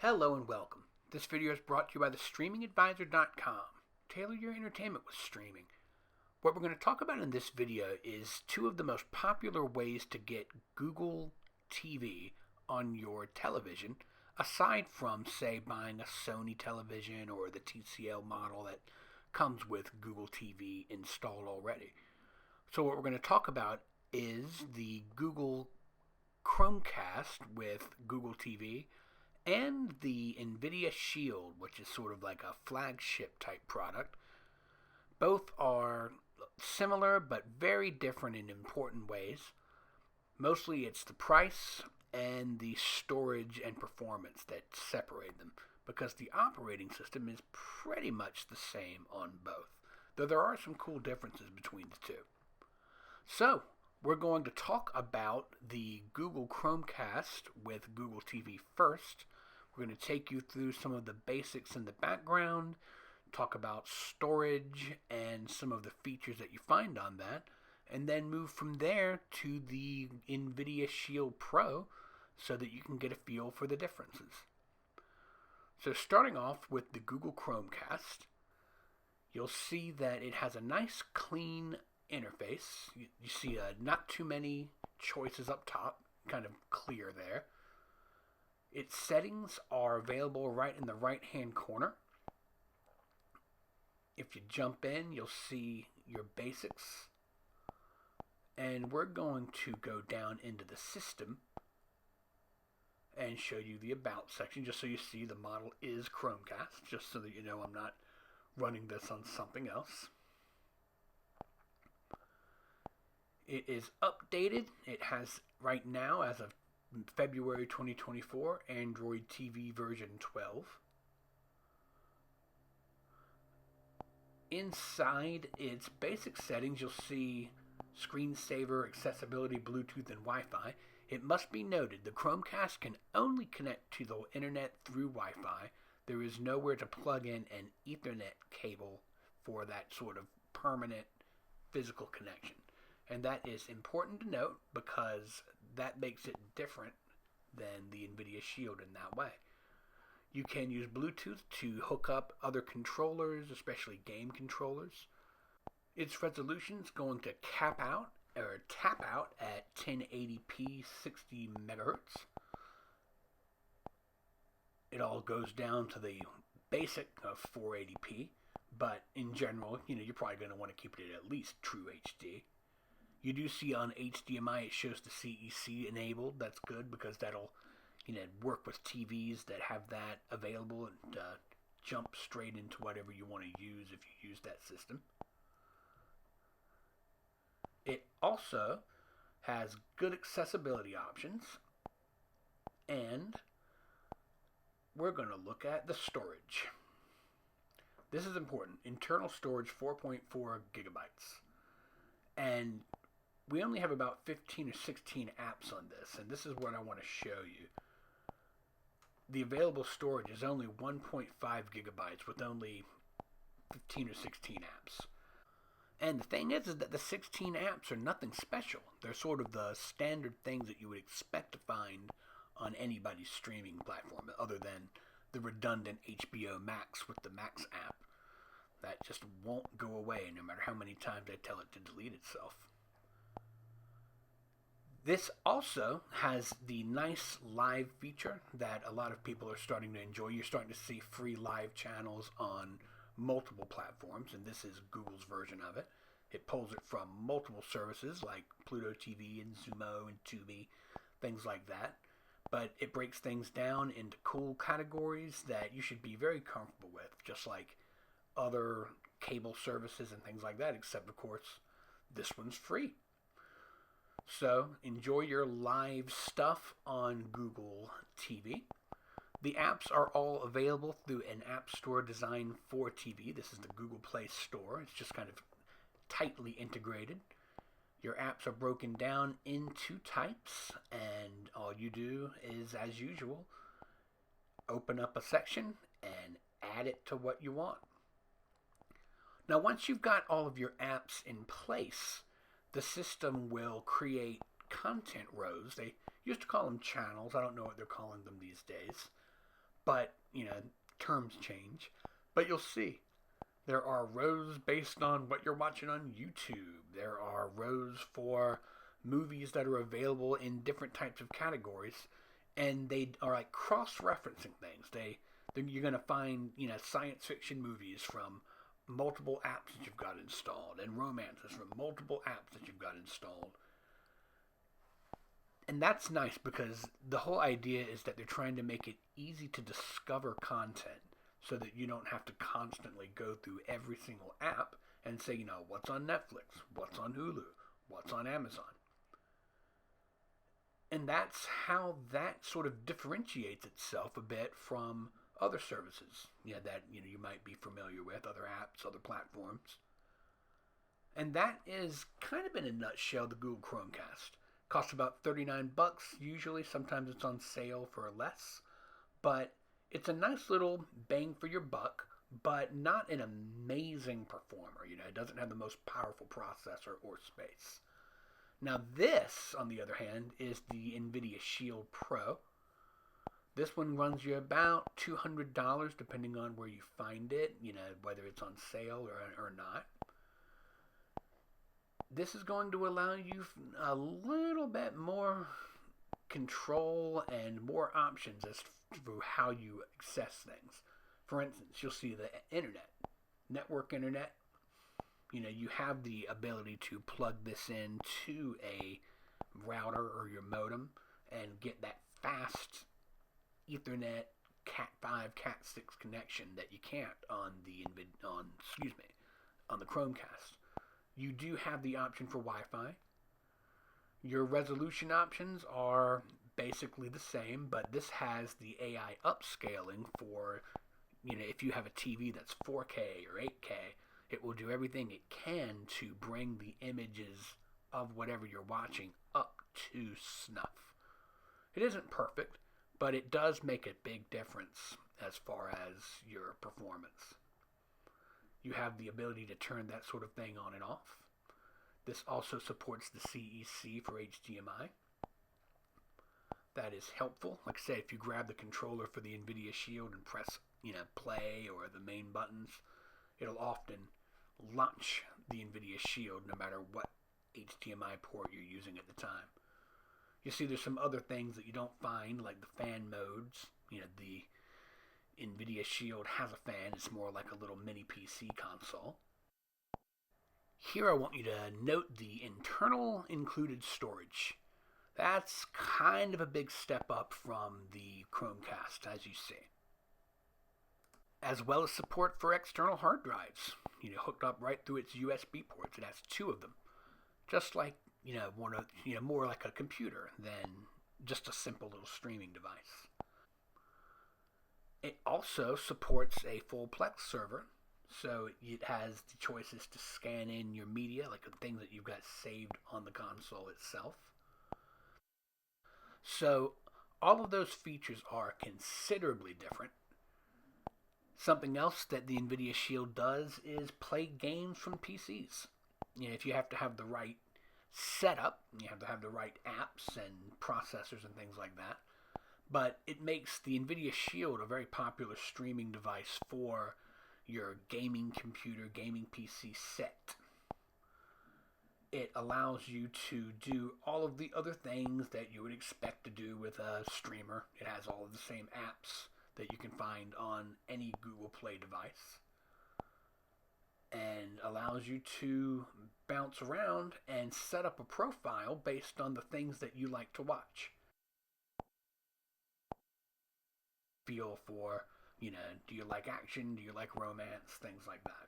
Hello and welcome. This video is brought to you by thestreamingadvisor.com. Tailor your entertainment with streaming. What we're going to talk about in this video is two of the most popular ways to get Google TV on your television, aside from, say, buying a Sony television or the TCL model that comes with Google TV installed already. So what we're going to talk about is the Google Chromecast with Google TV and the NVIDIA Shield, which is sort of like a flagship type product. Both are similar but very different in important ways. Mostly it's the price and the storage and performance that separate them, because the operating system is pretty much the same on both, though there are some cool differences between the two. So, we're going to talk about the Google Chromecast with Google TV first. We're going to take you through some of the basics in the background, talk about storage and some of the features that you find on that, and then move from there to the NVIDIA Shield Pro so that you can get a feel for the differences. So starting off with the Google Chromecast, you'll see that it has a nice clean interface. You see not too many choices up top, kind of clear there. Its settings are available right in the right hand corner. If you jump in, you'll see your basics, and we're going to go down into the system and show you the about section, just so you see the model is Chromecast, just so that you know I'm not running this on something else. It is updated. It has, right now, as of February 2024, Android TV version 12. Inside its basic settings, you'll see screensaver, accessibility, Bluetooth, and Wi-Fi. It must be noted the Chromecast can only connect to the internet through Wi-Fi. There is nowhere to plug in an Ethernet cable for that sort of permanent physical connection. And that is important to note because that makes it different than the NVIDIA Shield in that way. You can use Bluetooth to hook up other controllers, especially game controllers. Its resolution is going to tap out at 1080p 60 megahertz. It all goes down to the basic of 480p, but in general, you're probably going to want to keep it at least true HD. You do see on HDMI it shows the CEC enabled. That's good because that'll work with TVs that have that available and jump straight into whatever you want to use if you use that system. It also has good accessibility options, and we're going to look at the storage. This is important. Internal storage 4.4 gigabytes. And we only have about 15 or 16 apps on this, and this is what I want to show you. The available storage is only 1.5 gigabytes with only 15 or 16 apps. And the thing is that the 16 apps are nothing special. They're sort of the standard things that you would expect to find on anybody's streaming platform, other than the redundant HBO Max with the Max app. That just won't go away no matter how many times I tell it to delete itself. This also has the nice live feature that a lot of people are starting to enjoy. You're starting to see free live channels on multiple platforms, and this is Google's version of it. It pulls it from multiple services like Pluto TV and Zumo and Tubi, things like that. But it breaks things down into cool categories that you should be very comfortable with, just like other cable services and things like that, except, of course, this one's free. So, enjoy your live stuff on Google TV. The apps are all available through an app store designed for TV. This is the Google Play Store. It's just kind of tightly integrated. Your apps are broken down into types, and all you do is, as usual, open up a section and add it to what you want. Now, once you've got all of your apps in place, the system will create content rows. They used to call them channels. I don't know what they're calling them these days. but, terms change. But you'll see. There are rows based on what you're watching on YouTube. There are rows for movies that are available in different types of categories, and they are like cross-referencing things. You're going to find science fiction movies from multiple apps that you've got installed, and romances from multiple apps that you've got installed. And that's nice because the whole idea is that they're trying to make it easy to discover content so that you don't have to constantly go through every single app and say, what's on Netflix, what's on Hulu, what's on Amazon. And that's how that sort of differentiates itself a bit from other services that you might be familiar with, other apps, other platforms. And that is kind of in a nutshell the Google Chromecast. Costs about $39 usually. Sometimes it's on sale for less. But it's a nice little bang for your buck, but not an amazing performer. It doesn't have the most powerful processor or space. Now this, on the other hand, is the NVIDIA Shield Pro. This one runs you about $200 depending on where you find it, whether it's on sale or not. This is going to allow you a little bit more control and more options as to how you access things. For instance, you'll see the internet, network internet. You have the ability to plug this into a router or your modem and get that fast Ethernet Cat5, Cat6 connection that you can't on the Chromecast. You do have the option for Wi-Fi. Your resolution options are basically the same, but this has the AI upscaling for, if you have a TV that's 4K or 8K, it will do everything it can to bring the images of whatever you're watching up to snuff. It isn't perfect, but it does make a big difference as far as your performance. You have the ability to turn that sort of thing on and off. This also supports the CEC for HDMI. That is helpful. Like I say, if you grab the controller for the NVIDIA Shield and press, play or the main buttons, it'll often launch the NVIDIA Shield no matter what HDMI port you're using at the time. You see there's some other things that you don't find, like the fan modes. The NVIDIA Shield has a fan. It's more like a little mini PC console. Here I want you to note the internal included storage. That's kind of a big step up from the Chromecast, as you see. As well as support for external hard drives, hooked up right through its USB ports. It has 2 of them, just like more like a computer than just a simple little streaming device. It also supports a full Plex server, so it has the choices to scan in your media, like the things that you've got saved on the console itself. So all of those features are considerably different. Something else that the NVIDIA Shield does is play games from PCs. If you have to have the right setup, you have to have the right apps and processors and things like that. But it makes the NVIDIA Shield a very popular streaming device for your gaming computer, gaming PC set. It allows you to do all of the other things that you would expect to do with a streamer. It has all of the same apps that you can find on any Google Play device, and allows you to bounce around and set up a profile based on the things that you like to watch. Feel for, do you like action, do you like romance, things like that.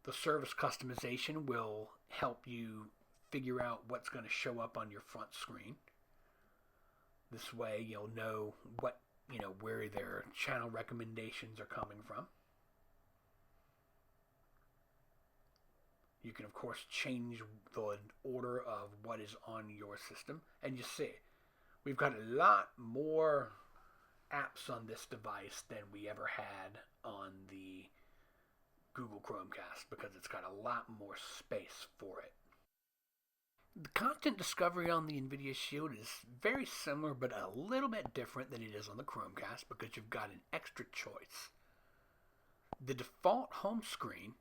The service customization will help you figure out what's going to show up on your front screen. This way you'll know where their channel recommendations are coming from. You can, of course, change the order of what is on your system. And you see, we've got a lot more apps on this device than we ever had on the Google Chromecast, because it's got a lot more space for it. The content discovery on the NVIDIA Shield is very similar but a little bit different than it is on the Chromecast because you've got an extra choice. The default home screen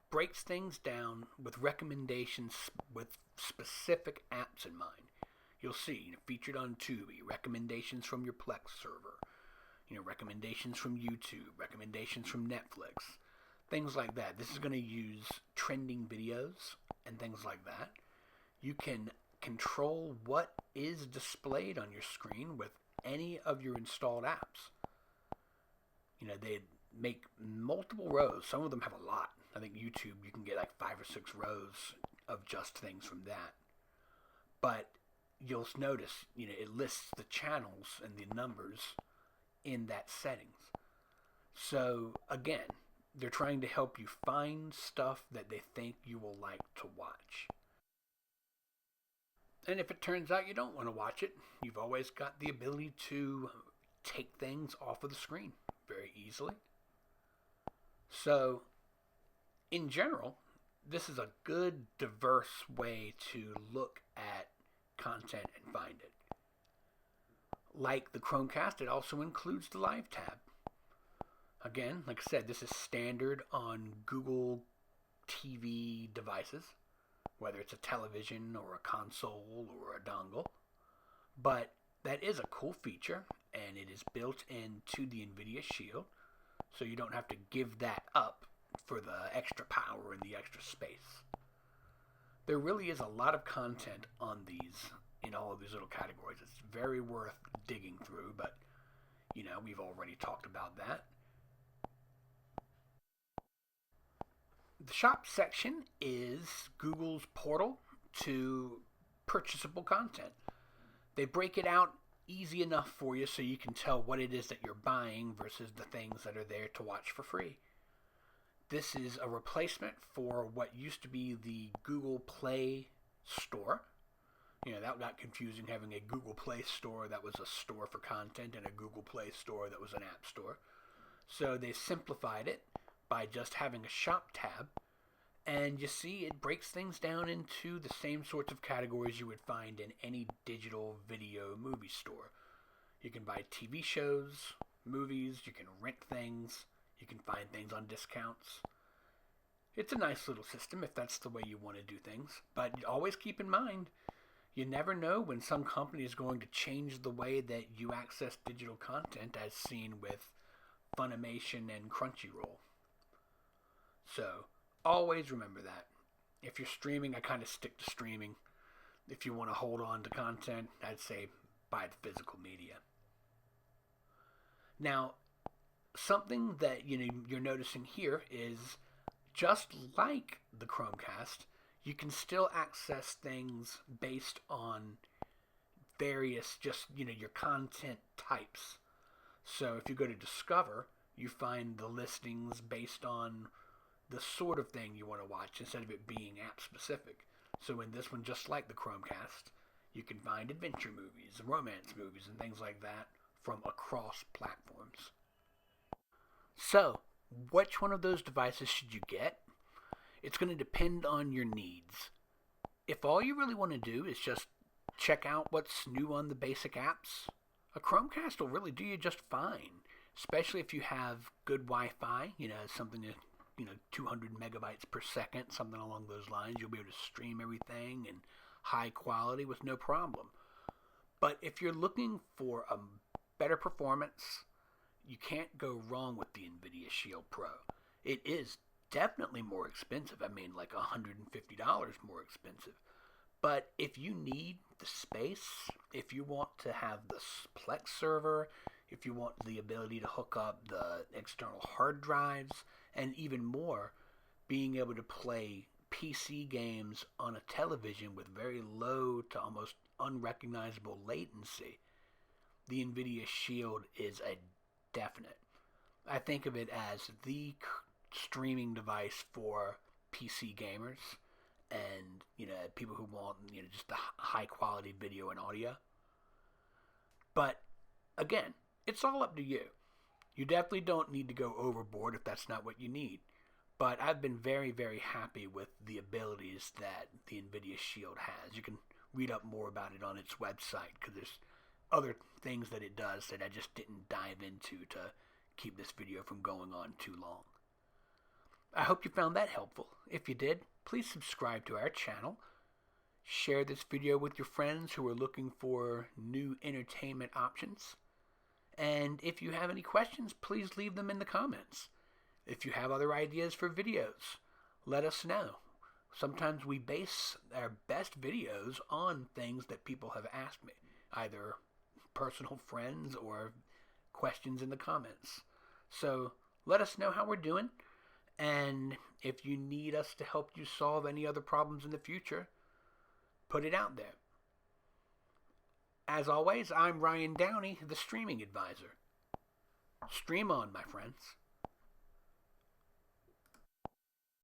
breaks things down with recommendations with specific apps in mind. You'll see, featured on Tubi, recommendations from your Plex server, recommendations from YouTube, recommendations from Netflix, things like that. This is going to use trending videos and things like that. You can control what is displayed on your screen with any of your installed apps. They make multiple rows. Some of them have a lot. I think YouTube, you can get like 5 or 6 rows of just things from that. But you'll notice, it lists the channels and the numbers in that settings. So again, they're trying to help you find stuff that they think you will like to watch. And if it turns out you don't want to watch it, you've always got the ability to take things off of the screen very easily. So, in general, this is a good, diverse way to look at content and find it. Like the Chromecast, it also includes the Live tab. Again, like I said, this is standard on Google TV devices, whether it's a television or a console or a dongle. But that is a cool feature, and it is built into the NVIDIA Shield, so you don't have to give that up for the extra power and the extra space. There really is a lot of content on these, in all of these little categories. It's very worth digging through, but, we've already talked about that. The shop section is Google's portal to purchasable content. They break it out easy enough for you so you can tell what it is that you're buying versus the things that are there to watch for free. This is a replacement for what used to be the Google Play Store. That got confusing, having a Google Play Store that was a store for content and a Google Play Store that was an app store. So they simplified it by just having a shop tab, and you see it breaks things down into the same sorts of categories you would find in any digital video movie store. You can buy TV shows, movies, you can rent things, you can find things on discounts. It's a nice little system if that's the way you want to do things, but always keep in mind, you never know when some company is going to change the way that you access digital content, as seen with Funimation and Crunchyroll. So, always remember that. If you're streaming, I kind of stick to streaming. If you want to hold on to content, I'd say buy the physical media. Now, something that you're noticing here is, just like the Chromecast, you can still access things based on various your content types. So if you go to Discover, you find the listings based on the sort of thing you want to watch instead of it being app specific. So in this one, just like the Chromecast, you can find adventure movies, romance movies, and things like that from across platforms. So, which one of those devices should you get? It's going to depend on your needs. If all you really want to do is just check out what's new on the basic apps, a Chromecast will really do you just fine, especially if you have good Wi-Fi, something to 200 megabytes per second, something along those lines. You'll be able to stream everything in high quality with no problem. But if you're looking for a better performance, you can't go wrong with the NVIDIA Shield Pro. It is definitely more expensive. I mean, like $150 more expensive. But if you need the space, if you want to have the Plex server, if you want the ability to hook up the external hard drives, and even more, being able to play PC games on a television with very low to almost unrecognizable latency, the NVIDIA Shield is a definite. I think of it as the streaming device for PC gamers and people who want just the high quality video and audio. But again, it's all up to you. You definitely don't need to go overboard if that's not what you need. But I've been very, very happy with the abilities that the NVIDIA Shield has. You can read up more about it on its website because there's other things that it does that I just didn't dive into to keep this video from going on too long. I hope you found that helpful. If you did, please subscribe to our channel. Share this video with your friends who are looking for new entertainment options. And if you have any questions, please leave them in the comments. If you have other ideas for videos, let us know. Sometimes we base our best videos on things that people have asked me, either personal friends or questions in the comments. So let us know how we're doing, and if you need us to help you solve any other problems in the future, put it out there. As always, I'm Ryan Downey, the Streaming Advisor. Stream on, my friends.